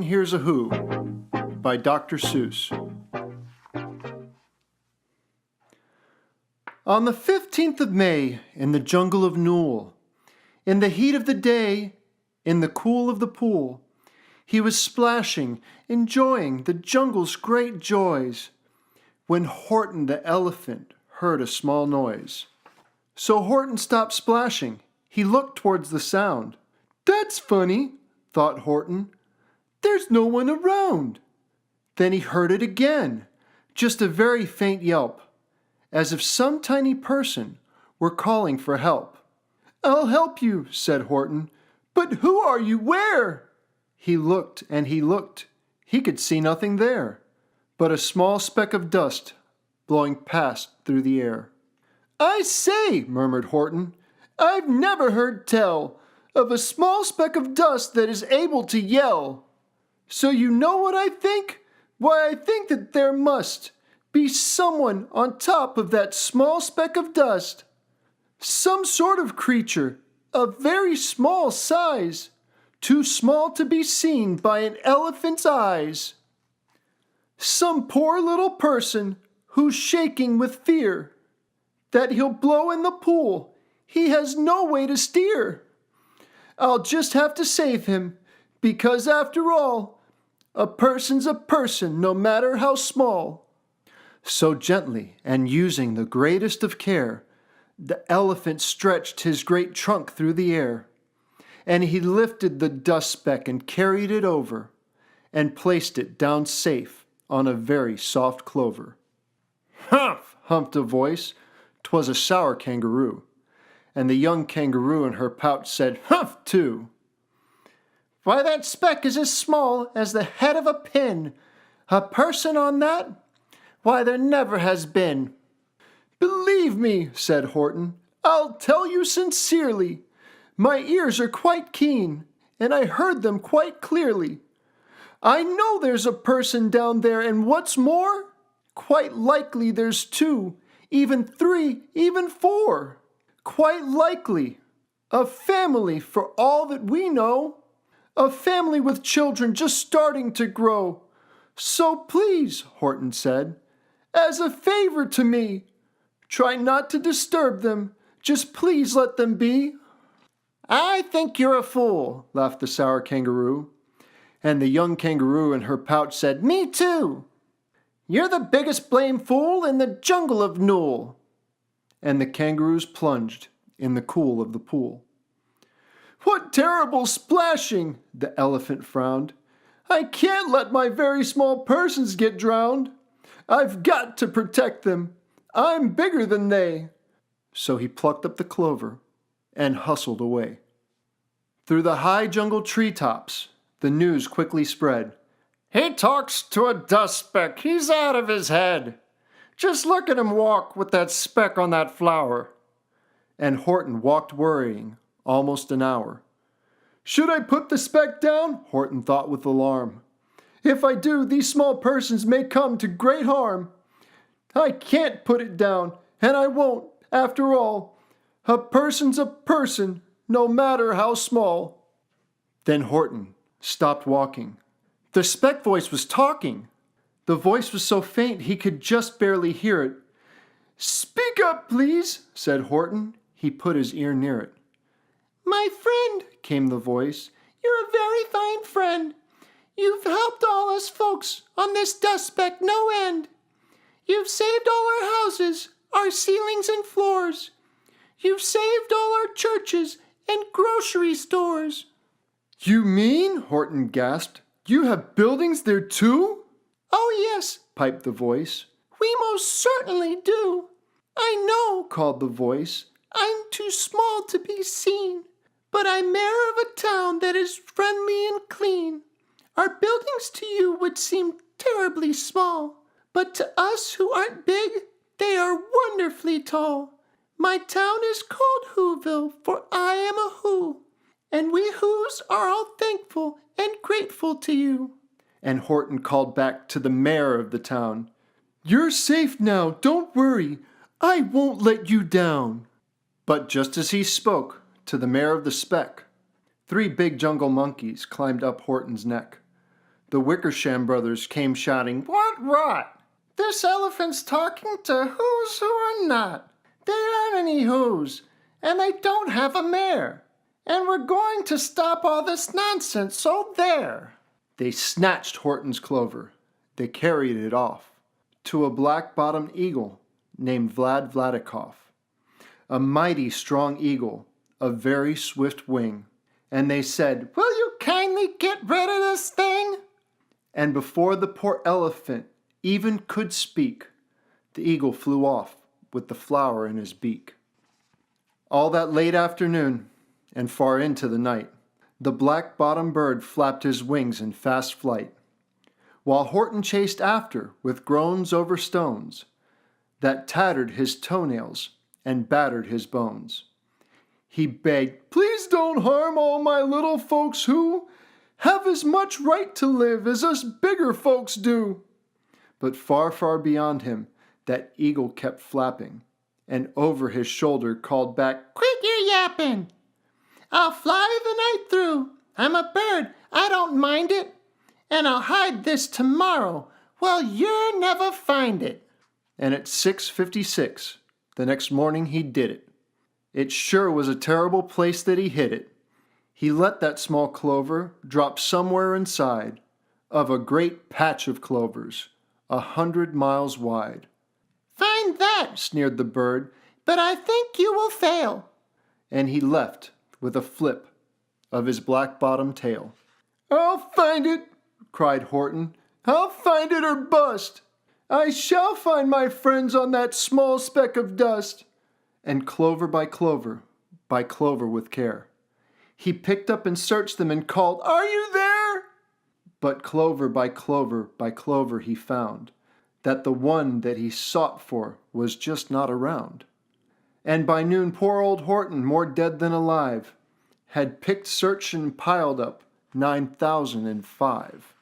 Horton Hears a Who by Dr. Seuss. On the 15th of May, in the jungle of Newell, in the heat of the day, in the cool of the pool, he was splashing, enjoying the jungle's great joys, when Horton the elephant heard a small noise. So Horton stopped splashing. He looked towards the sound. "That's funny," thought Horton. "There's no one around." Then he heard it again, just a very faint yelp, as if some tiny person were calling for help. "I'll help you," said Horton. "But who are you? Where?" He looked and he looked. He could see nothing there, but a small speck of dust blowing past through the air. "I say," murmured Horton, "I've never heard tell of a small speck of dust that is able to yell. So you know what I think? Why, I think that there must be someone on top of that small speck of dust. Some sort of creature of very small size, too small to be seen by an elephant's eyes. Some poor little person who's shaking with fear that he'll blow in the pool. He has no way to steer. I'll just have to save him, because after all, a person's a person, no matter how small." So gently, and using the greatest of care, the elephant stretched his great trunk through the air, and he lifted the dust speck and carried it over, and placed it down safe on a very soft clover. "Humph!" humped a voice. 'Twas a sour kangaroo, and the young kangaroo in her pouch said, "Humph!" too. "Why, that speck is as small as the head of a pin. A person on that? Why, there never has been." "Believe me," said Horton, "I'll tell you sincerely. My ears are quite keen, and I heard them quite clearly. I know there's a person down there, and what's more, quite likely there's two, even three, even four. Quite likely. A family, for all that we know. A family with children just starting to grow. So please," Horton said, "as a favor to me, try not to disturb them. Just please let them be." "I think you're a fool," laughed the sour kangaroo. And the young kangaroo in her pouch said, "Me too. You're the biggest blame fool in the jungle of Newell." And the kangaroos plunged in the cool of the pool. "What terrible splashing!" the elephant frowned. "I can't let my very small persons get drowned. I've got to protect them. I'm bigger than they." So he plucked up the clover and hustled away. Through the high jungle treetops, the news quickly spread. "He talks to a dust speck. He's out of his head. Just look at him walk with that speck on that flower." And Horton walked worrying almost an hour. "Should I put the speck down?" Horton thought with alarm. "If I do, these small persons may come to great harm. I can't put it down, and I won't, after all. A person's a person, no matter how small." Then Horton stopped walking. The speck voice was talking. The voice was so faint he could just barely hear it. "Speak up, please," said Horton. He put his ear near it. "My friend," came the voice, "you're a very fine friend. You've helped all us folks on this dust speck no end. You've saved all our houses, our ceilings and floors. You've saved all our churches and grocery stores." "You mean," Horton gasped, "you have buildings there too?" "Oh yes," piped the voice, "we most certainly do." "I know," called the voice, "I'm too small to be seen, but I'm mayor of a town that is friendly and clean. Our buildings to you would seem terribly small, but to us who aren't big, they are wonderfully tall. My town is called Whoville, for I am a Who, and we Whos are all thankful and grateful to you." And Horton called back to the mayor of the town, "You're safe now, don't worry. I won't let you down." But just as he spoke to the mayor of the speck, 3 big jungle monkeys climbed up Horton's neck. The Wickersham brothers came shouting, "What rot! This elephant's talking to who's who or not. They aren't any who's, and they don't have a mare. And we're going to stop all this nonsense, so there." They snatched Horton's clover. They carried it off to a black-bottomed eagle named Vladikoff, a mighty strong eagle of very swift wing. And they said, "Will you kindly get rid of this thing?" And before the poor elephant even could speak, the eagle flew off with the flower in his beak. All that late afternoon and far into the night, the black-bottomed bird flapped his wings in fast flight, while Horton chased after with groans over stones that tattered his toenails and battered his bones. He begged, "Please don't harm all my little folks who have as much right to live as us bigger folks do." But far, far beyond him, that eagle kept flapping, and over his shoulder called back, "Quit your yapping! I'll fly the night through. I'm a bird, I don't mind it. And I'll hide this tomorrow. Well, you'll never find it." And at 6:56, the next morning he did it. It sure was a terrible place that he hid it. He let that small clover drop somewhere inside of a great patch of clovers, 100 miles wide. "Find that," sneered the bird, "but I think you will fail." And he left with a flip of his black-bottomed tail. "I'll find it," cried Horton. "I'll find it or bust. I shall find my friends on that small speck of dust." And clover by clover with care, he picked up and searched them and called, "Are you there?" But clover by clover he found that the one that he sought for was just not around. And by noon poor old Horton, more dead than alive, had picked, searched, and piled up 9,005.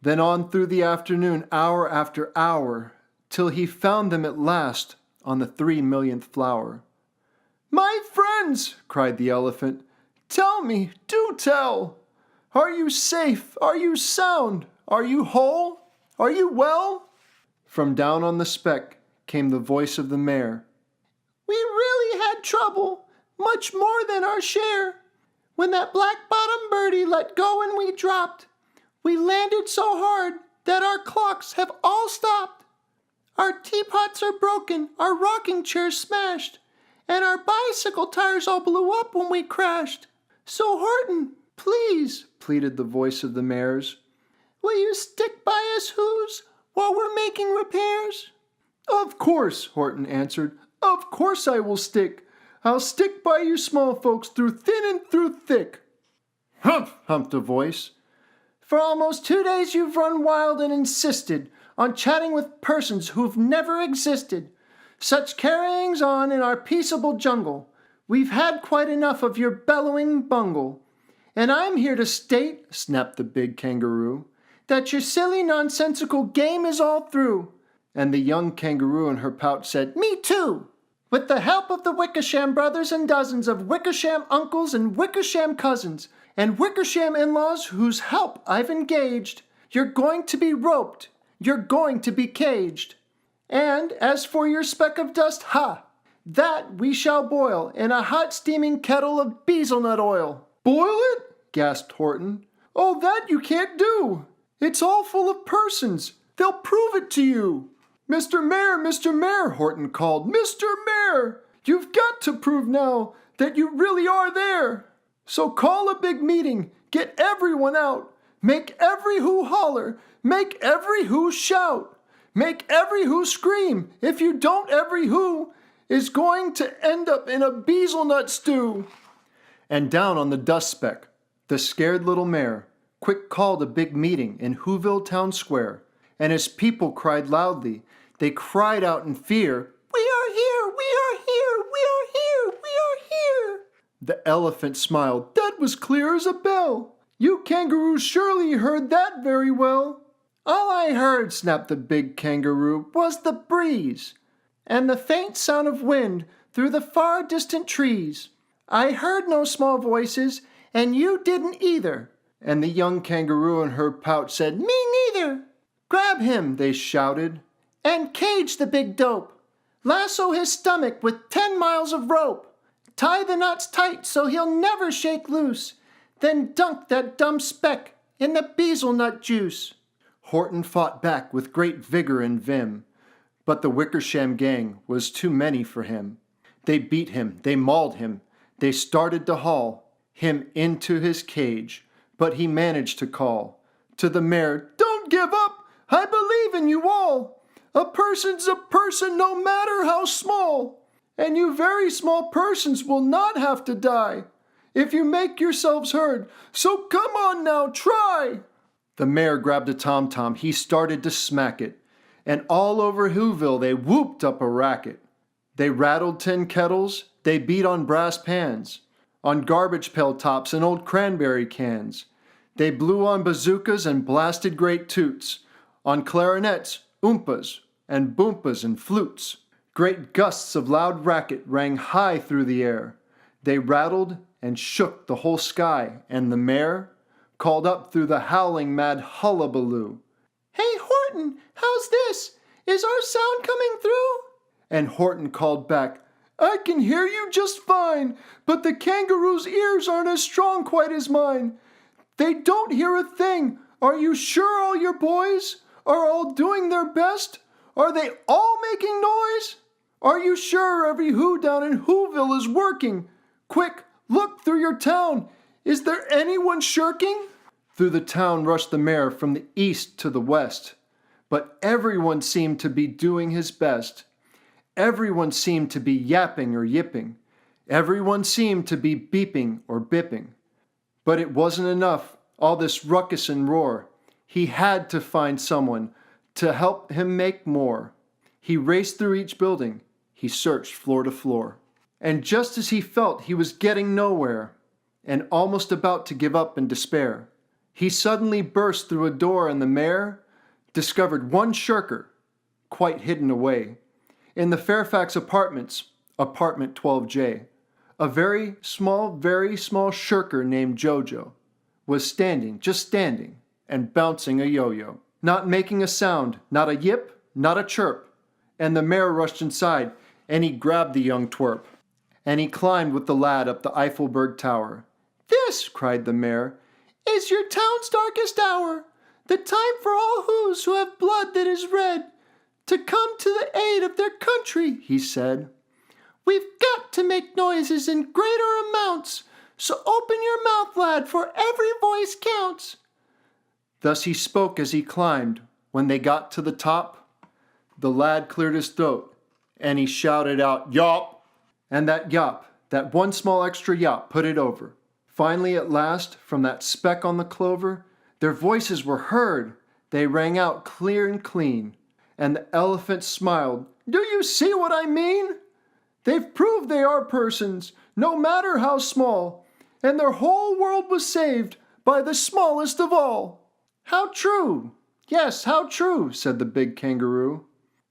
Then on through the afternoon, hour after hour, till he found them at last on the 3,000,000th flower. "My friends," cried the elephant, "tell me, do tell! Are you safe? Are you sound? Are you whole? Are you well?" From down on the speck came the voice of the mare. "We really had trouble, much more than our share. When that black-bottomed birdie let go and we dropped, we landed so hard that our clocks have all stopped. Our teapots are broken, our rocking chairs smashed, and our bicycle tires all blew up when we crashed. So Horton, please," pleaded the voice of the mares, "will you stick by us who's while we're making repairs?" "Of course," Horton answered, "of course I will stick. I'll stick by you small folks through thin and through thick." "Humph," humphed a voice. "For almost 2 days you've run wild and insisted on chatting with persons who've never existed. Such carryings on in our peaceable jungle. We've had quite enough of your bellowing bungle. And I'm here to state," snapped the big kangaroo, "that your silly nonsensical game is all through." And the young kangaroo in her pouch said, "Me too! With the help of the Wickersham brothers and dozens of Wickersham uncles and Wickersham cousins and Wickersham in-laws whose help I've engaged, you're going to be roped, you're going to be caged. And as for your speck of dust, that we shall boil in a hot steaming kettle of bezelnut oil." "Boil it?" gasped Horton. "Oh, that you can't do. It's all full of persons. They'll prove it to you." Mr. Mayor," Horton called. "Mr. Mayor, you've got to prove now that you really are there. So call a big meeting, get everyone out, make every who holler, make every who shout. Make every who scream. If you don't, every who is going to end up in a bezelnut stew." And down on the dust speck, the scared little mayor quick called a big meeting in Whoville Town Square, and his people cried loudly. They cried out in fear, "We are here! We are here! We are here! We are here!" The elephant smiled. "That was clear as a bell. You kangaroos surely heard that very well." "All I heard," snapped the big kangaroo, "was the breeze, and the faint sound of wind through the far distant trees. I heard no small voices, and you didn't either. And the young kangaroo in her pouch said, "Me neither." "Grab him," they shouted, "and cage the big dope. Lasso his stomach with 10 miles of rope. Tie the knots tight so he'll never shake loose. Then dunk that dumb speck in the bezelnut juice." Horton fought back with great vigor and vim, but the Wickersham gang was too many for him. They beat him, they mauled him, they started to haul him into his cage, but he managed to call to the mare, "Don't give up, I believe in you all. A person's a person no matter how small, and you very small persons will not have to die if you make yourselves heard, so come on now, try." The mare grabbed a tom-tom, he started to smack it, and all over Whoville they whooped up a racket. They rattled tin kettles, they beat on brass pans, on garbage pail tops and old cranberry cans. They blew on bazookas and blasted great toots, on clarinets, oompas, and boompas and flutes. Great gusts of loud racket rang high through the air. They rattled and shook the whole sky, and the mare called up through the howling mad hullabaloo, "Hey, Horton, how's this? Is our sound coming through?" And Horton called back, "I can hear you just fine, but the kangaroo's ears aren't as strong quite as mine. They don't hear a thing. Are you sure all your boys are all doing their best? Are they all making noise? Are you sure every who down in Whoville is working? Quick, look through your town. Is there anyone shirking?" Through the town rushed the mare from the east to the west, but everyone seemed to be doing his best. Everyone seemed to be yapping or yipping. Everyone seemed to be beeping or bipping. But it wasn't enough, all this ruckus and roar. He had to find someone to help him make more. He raced through each building. He searched floor to floor. And just as he felt he was getting nowhere, and almost about to give up in despair, he suddenly burst through a door, and the mare discovered one shirker, quite hidden away, in the Fairfax Apartments, apartment 12J. A very small shirker named Jojo was standing, just standing, and bouncing a yo-yo, not making a sound, not a yip, not a chirp. And the mare rushed inside, and he grabbed the young twerp, and he climbed with the lad up the Eiffelberg Tower. "This," cried the mare, "is your town's darkest hour, the time for all who have blood that is red, to come to the aid of their country," he said. "We've got to make noises in greater amounts, so open your mouth, lad, for every voice counts." Thus he spoke as he climbed. When they got to the top, the lad cleared his throat, and he shouted out, "Yop!" And that yop, that one small extra yop, put it over. Finally, at last, from that speck on the clover, their voices were heard. They rang out clear and clean. And the elephant smiled. "Do you see what I mean? They've proved they are persons, no matter how small, and their whole world was saved by the smallest of all." "How true! Yes, how true," said the big kangaroo.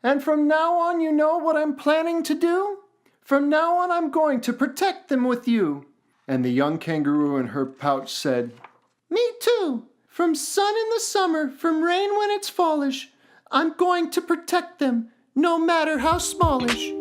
"And from now on you know what I'm planning to do? From now on I'm going to protect them with you." And the young kangaroo in her pouch said, "Me too. From sun in the summer, from rain when it's fallish, I'm going to protect them, no matter how smallish."